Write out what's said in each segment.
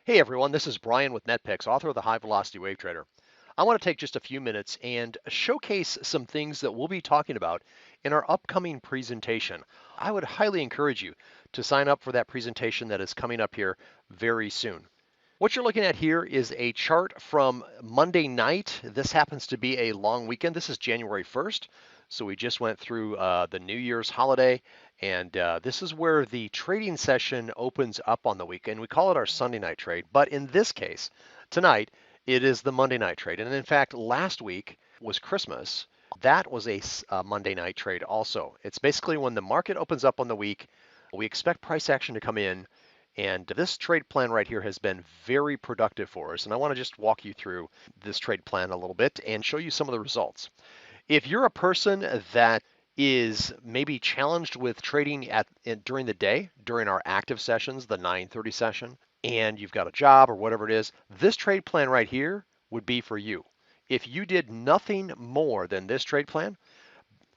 Hey everyone, this is Brian with NetPicks, author of the High Velocity Wave Trader. I want to take just a few minutes and showcase some things that we'll be talking about in our upcoming presentation. I would highly encourage you to sign up for that presentation that is coming up here very soon. What you're looking at here is a chart from Monday night. This happens to be a long weekend. This is January 1st. So we just went through the New Year's holiday, and this is where the trading session opens up on the weekend. We call it our Sunday night trade, but in this case, tonight, it is the Monday night trade. And in fact, last week was Christmas. That was a Monday night trade also. It's basically when the market opens up on the week, we expect price action to come in, and this trade plan right here has been very productive for us. And I want to just walk you through this trade plan a little bit and show you some of the results. If you're a person that is maybe challenged with trading during the day, during our active sessions, the 9:30 session, and you've got a job or whatever it is, this trade plan right here would be for you. If you did nothing more than this trade plan,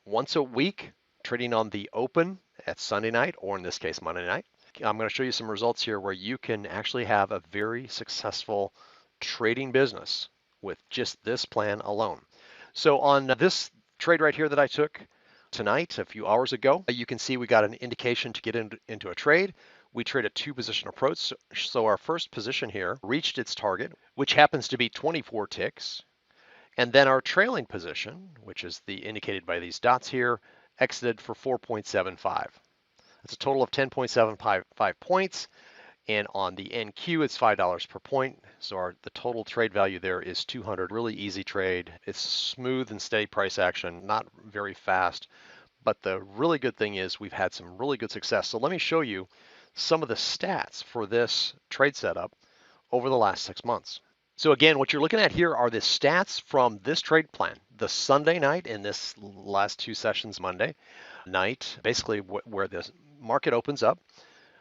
once a week, trading on the open at Sunday night, or in this case, Monday night, I'm going to show you some results here where you can actually have a very successful trading business with just this plan alone. So on this trade right here that I took tonight, a few hours ago, you can see we got an indication to get into a trade. We trade a two position approach. So our first position here reached its target, which happens to be 24 ticks. And then our trailing position, which is indicated by these dots here, exited for 4.75. That's a total of 10.75 points. And on the NQ, it's $5 per point. So the total trade value there is 200. Really easy trade. It's smooth and steady price action, not very fast. But the really good thing is we've had some really good success. So let me show you some of the stats for this trade setup over the last 6 months. So again, what you're looking at here are the stats from this trade plan, the Sunday night in this last two sessions Monday night, basically where the market opens up.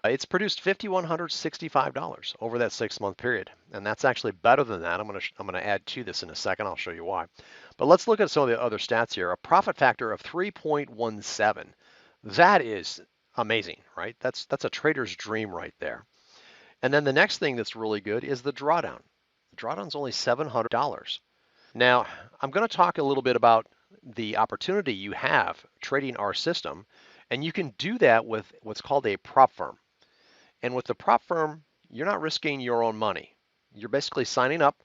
It's produced $5,165 over that 6-month period, and that's actually better than that. I'm going to add to this in a second. I'll show you why. But let's look at some of the other stats here. A profit factor of 3.17. That is amazing, right? That's a trader's dream right there. And then the next thing that's really good is the drawdown. The drawdown's only $700. Now, I'm going to talk a little bit about the opportunity you have trading our system, and you can do that with what's called a prop firm. And with the prop firm, you're not risking your own money. You're basically signing up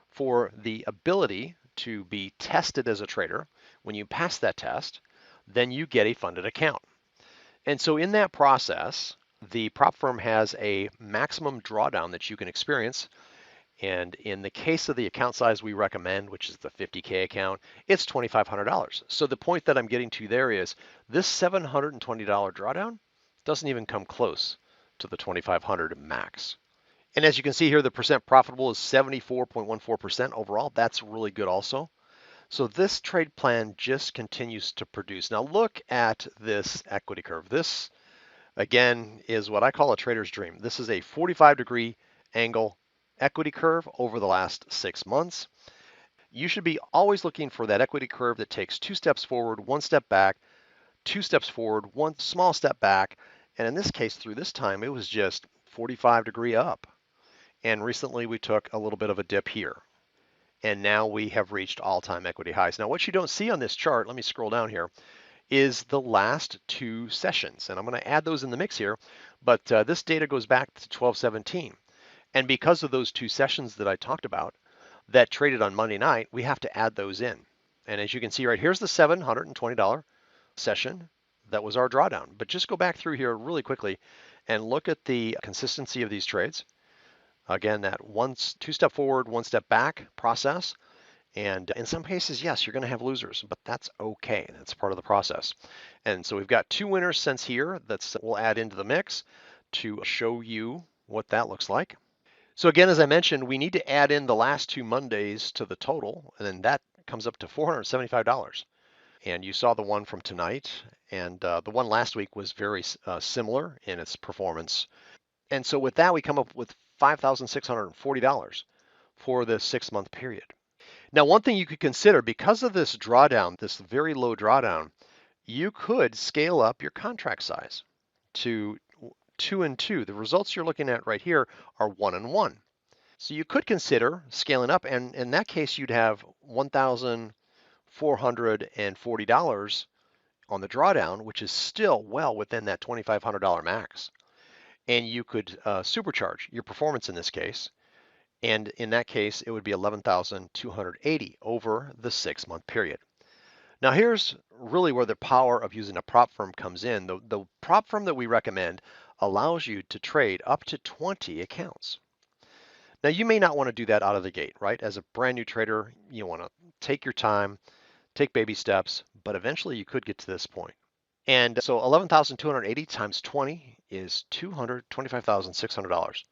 for the ability to be tested as a trader. When you pass that test, then you get a funded account. And so in that process, the prop firm has a maximum drawdown that you can experience. And in the case of the account size we recommend, which is the 50K account, it's $2,500. So the point that I'm getting to there is this $720 drawdown doesn't even come close to the 2,500 max. And as you can see here, the percent profitable is 74.14% overall. That's really good also. So this trade plan just continues to produce. Now look at this equity curve. This, again, is what I call a trader's dream. This is a 45-degree angle equity curve over the last 6 months. You should be always looking for that equity curve that takes 2 steps forward, 1 step back, 2 steps forward, 1 small step back. And in this case, through this time, it was just 45-degree up. And recently we took a little bit of a dip here. And now we have reached all-time equity highs. Now what you don't see on this chart, let me scroll down here, is the last 2 sessions. And I'm going to add those in the mix here. But this data goes back to 12/17. And because of those 2 sessions that I talked about that traded on Monday night, we have to add those in. And as you can see right, here's the $720 session that was our drawdown. But just go back through here really quickly and look at the consistency of these trades. Again, that 2 step forward, 1 step back process. And in some cases, yes, you're going to have losers, but that's okay. That's part of the process. And so we've got 2 winners since here that we'll add into the mix to show you what that looks like. So again, as I mentioned, we need to add in the last 2 Mondays to the total, and then that comes up to $475. And you saw the one from tonight, and the one last week was very similar in its performance. And so with that, we come up with $5,640 for the 6-month period. Now, one thing you could consider, because of this drawdown, this very low drawdown, you could scale up your contract size to 2 and 2. The results you're looking at right here are 1 and 1. So you could consider scaling up, and in that case, you'd have $1,440 on the drawdown, which is still well within that $2,500 max. And you could supercharge your performance in this case. And in that case, it would be 11,280 over the 6-month period. Now, here's really where the power of using a prop firm comes in. The prop firm that we recommend allows you to trade up to 20 accounts. Now, you may not want to do that out of the gate, right? As a brand new trader, you want to take your time, take baby steps, but eventually you could get to this point. And so 11,280 times 20 is $225,600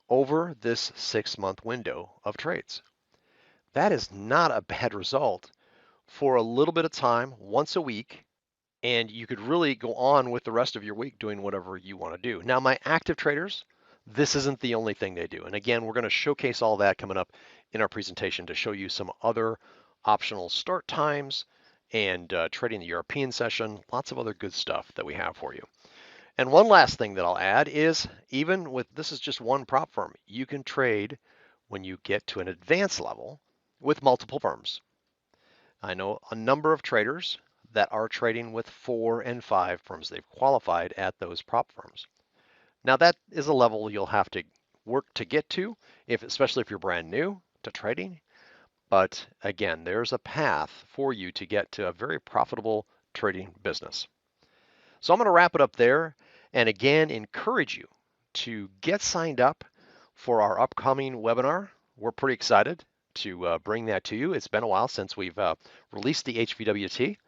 over this 6-month window of trades. That is not a bad result for a little bit of time once a week, and you could really go on with the rest of your week doing whatever you want to do. Now, my active traders, this isn't the only thing they do. And again, we're going to showcase all that coming up in our presentation to show you some other optional start times and trading the European session, lots of other good stuff that we have for you. And one last thing that I'll add is even with this is just one prop firm, you can trade when you get to an advanced level with multiple firms. I know a number of traders that are trading with 4 and 5 firms. They've qualified at those prop firms. Now that is a level you'll have to work to get to, especially if you're brand new to trading. But again, there's a path for you to get to a very profitable trading business. So I'm going to wrap it up there and again encourage you to get signed up for our upcoming webinar. We're pretty excited to bring that to you. It's been a while since we've released the HVWT.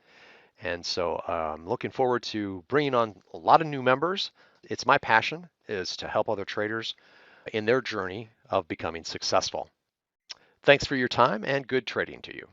And so I'm looking forward to bringing on a lot of new members. It's my passion is to help other traders in their journey of becoming successful. Thanks for your time and good trading to you.